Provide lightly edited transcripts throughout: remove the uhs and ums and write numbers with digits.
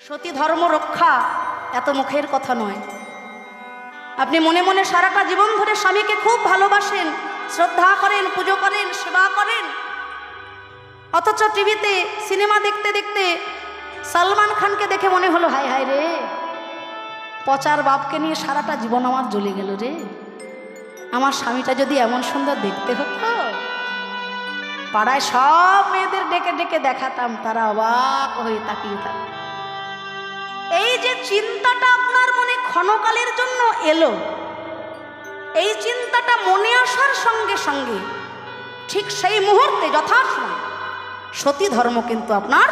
সতী ধর্ম রক্ষা এত মুখের কথা নয়। আপনি মনে মনে সারাটা জীবন ধরে স্বামীকে খুব ভালোবাসেন, শ্রদ্ধা করেন, পুজো করেন, সেবা করেন, অথচ টিভিতে সিনেমা দেখতে দেখতে সালমান খানকে দেখে মনে হলো হায় হায় রে, পচার বাপকে নিয়ে সারাটা জীবন আমার জ্বলে গেল রে, আমার স্বামীটা যদি এমন সুন্দর দেখতে হতো, পাড়ায় সব মেয়েদের ডেকে ডেকে দেখাতাম, তারা অবাক হয়ে তাকিয়ে থাকত। এই যে চিন্তাটা আপনার মনে ক্ষণকালের জন্য এলো, এই চিন্তাটা মনে আসার সঙ্গে সঙ্গে ঠিক সেই মুহূর্তে যথাসময় সতী ধর্ম কিন্তু আপনার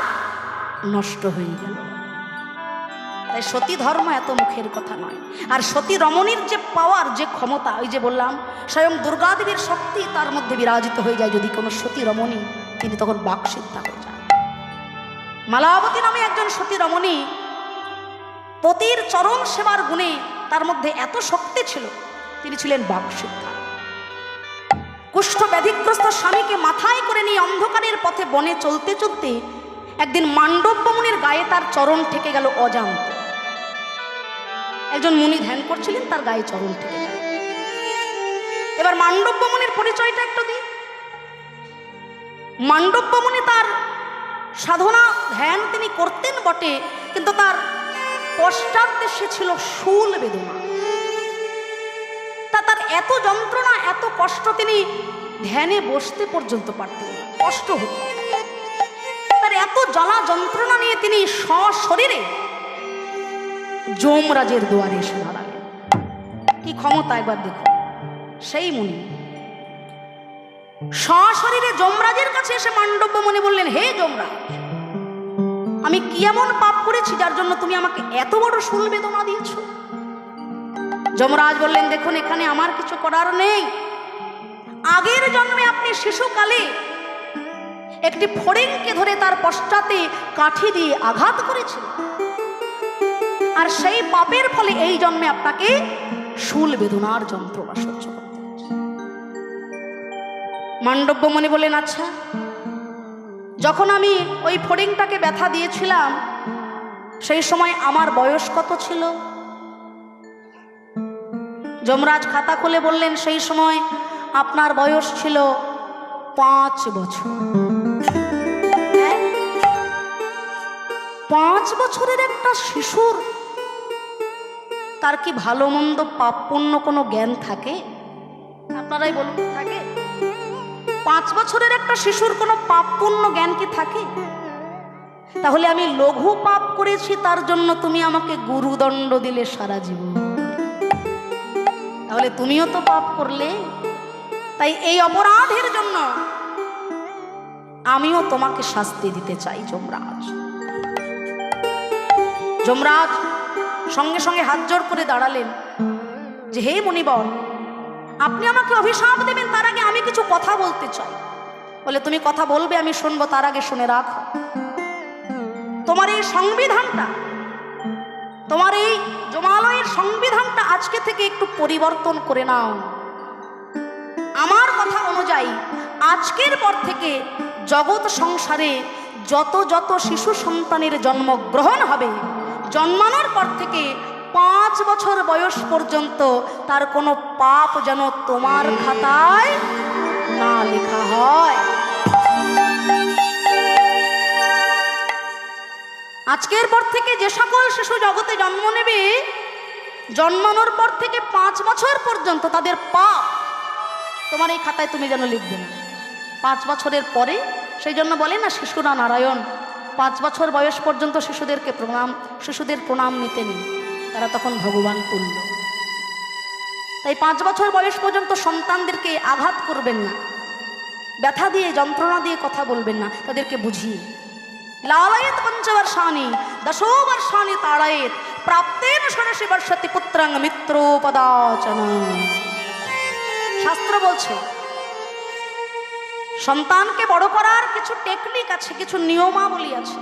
নষ্ট হয়ে গেল। তাই সতী ধর্ম এত মুখের কথা নয়। আর সতী রমণীর যে পাওয়ার, যে ক্ষমতা, ওই যে বললাম স্বয়ং দুর্গাদেবীর শক্তি তার মধ্যে বিরাজিত হয়ে যায় যদি কোনো সতী রমণী, তিনি তখন বাকসিদ্ধা হয়ে যান। মালাবতী নামে একজন সতী রমণী, পতির চরণ সেবার গুণে তার মধ্যে এত শক্তি ছিল, তিনি ছিলেন বাকসিদ্ধা। কুষ্ঠ ব্যাধিগ্রস্ত স্বামীকে মাথায় করে নিয়ে অন্ধকারের পথে বনে চলতে চলতে একদিন মান্ডব্য মুনির গায়ে তার চরণ ঠেকে গেল অজান্তে। একজন মুনি ধ্যান করছিলেন, তার গায়ে চরণ ঠেকে গেল। এবার মান্ডব্য মুনির পরিচয়টা একটু দিই। মান্ডব্য মুনি তার সাধনা ধ্যান তিনি করতেন বটে, কিন্তু তার পশ্চাৎদেশে ছিল শূল বেদনা। তার এত যন্ত্রণা, এত কষ্ট, তিনি ধ্যানে বসতে পর্যন্ত পারতেন না, কষ্ট হতো। তার এত জ্বালা যন্ত্রণা নিয়ে তিনি সশরীরে যমরাজের দুয়ারে এসে দাঁড়ালেন। কি ক্ষমতা একবার দেখুন। সেই মুনি সশরীরে যমরাজের কাছে এসে মান্ডব্য মুনি বললেন, হে যমরাজ, আমি কি এমন পাপ করেছি যার জন্য তুমি আমাকে এত বড় শূল বেদনা দিয়েছো? যমরাজ বললেন, দেখুন, এখানে আমার কিছু করার নেই। আগের জন্মে আপনি শিশুকালে একটি ফড়িংকে ধরে তার পশ্চাতে কাঠি দিয়ে আঘাত করেছিলেন, আর সেই পাপের ফলে এই জন্মে আপনাকে শূল বেদনার যন্ত্রণা সহ্য করতে হচ্ছে। মান্ডব্য মুনি বললেন, আচ্ছা, যখন আমি ওই ফড়িংটাকে ব্যথা দিয়েছিলাম সেই সময় আমার বয়স কত ছিল? যমরাজ খাতা খুলে বললেন, সেই সময় আপনার বয়স ছিল 5 বছর। 5 বছরের একটা শিশুর তার কি ভালো মন্দ পাপ পুণ্য কোনো জ্ঞান থাকে? আপনারাই বলুন, থাকে? 5 বছরের একটা শিশুর কোনো পাপ পুণ্য জ্ঞান কি থাকে? তাহলে আমি লঘু পাপ করেছি, তার জন্য তুমি আমাকে গুরুদণ্ড দিলে সারা জীবন, তাহলে তুমিও তো পাপ করলে। তাই এই অপরাধের জন্য আমিও তোমাকে শাস্তি দিতে চাই যমরাজ। যমরাজ সঙ্গে সঙ্গে হাত জোড় করে দাঁড়ালেন যে, হে মুনিবর, আপনি আমাকে অভিশাপ দেবেন, তার আগে আমি কিছু কথা বলতে চাই। বলে, তুমি কথা বলবে, আমি শুনবো, তার আগে শুনে রাখো, তোমার এই সংবিধানটা, তোমার এই যমালয়ের সংবিধানটা আজকে থেকে একটু পরিবর্তন করে নাও। আমার কথা অনুযায়ী আজকের পর থেকে জগৎ সংসারে যত যত শিশু সন্তানের জন্মগ্রহণ হবে, জন্মানোর পর থেকে 5 বছর বয়স পর্যন্ত তার কোনো পাপ যেন তোমার খাতায় না লেখা হয়। আজকের পর থেকে যে সকল শিশু জগতে জন্ম নেবে, জন্মানোর পর থেকে 5 বছর পর্যন্ত তাদের পাপ তোমার এই খাতায় তুমি যেন লিখবে না। 5 বছরের পরে, সেই জন্য বলে না শিশুরা নারায়ণ, 5 বছর বয়স পর্যন্ত শিশুদের প্রণাম নিতে নেই, তারা তখন ভগবান তুল্য। তাই 5 বছর বয়স পর্যন্ত সন্তানদেরকে আঘাত করবেন না, ব্যথা দিয়ে যন্ত্রণা দিয়ে কথা বলবেন না, তাদেরকে বুঝিয়ে লালয়েত পঞ্চবর্ষাণি দশোবর্ষাণি তাড়ায়েত প্রাপ্তেন ষোড়শী বর্ষতি পুত্রাং মিত্রোপদাচন। শাস্ত্র বলছে সন্তানকে বড় করার কিছু টেকনিক আছে, কিছু নিয়মাবলী আছে।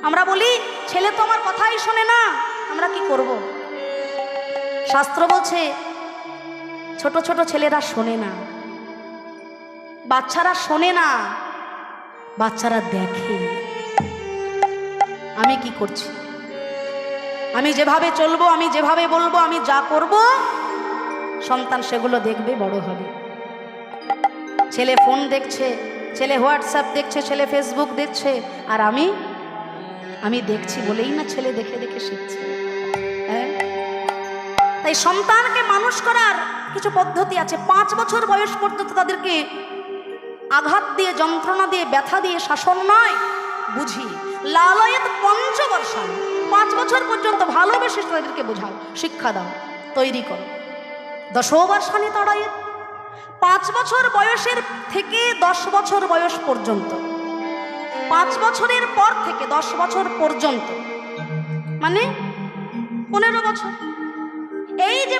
আমরা বলি, ছেলে তো আমার কথাই শোনে না, আমরা কি করব? শাস্ত্র বলছে ছোট ছোট ছেলেরা শোনে না, বাচ্চারা শোনে না, বাচ্চারা দেখে আমি কি করছি। আমি যেভাবে চলবো, আমি যেভাবে বলবো, আমি যা করব, সন্তান সেগুলো দেখবে, বড় হবে। ছেলে ফোন দেখছে, ছেলে হোয়াটসঅ্যাপ দেখছে, ছেলে ফেসবুক দেখছে, আর আমি দেখছি বলেই না ছেলে দেখে দেখে শিখছে। হ্যাঁ, তাই সন্তানকে মানুষ করার কিছু পদ্ধতি আছে। 5 বছর বয়স পর্যন্ত তাদেরকে আঘাত দিয়ে, যন্ত্রণা দিয়ে, ব্যথা দিয়ে শাসন নয়, বুঝি। লালয়েত পঞ্চবর্ষান, 5 বছর পর্যন্ত ভালোবেসে তাদেরকে বোঝাও, শিক্ষা দাও, তৈরি করো। 10 বর্ষানি তাড়ায়েত, 5 বছর বয়সের থেকে 10 বছর বয়স পর্যন্ত, 5 বছরের পর থেকে 10 বছর পর্যন্ত, মানে 15 বছর, এই যে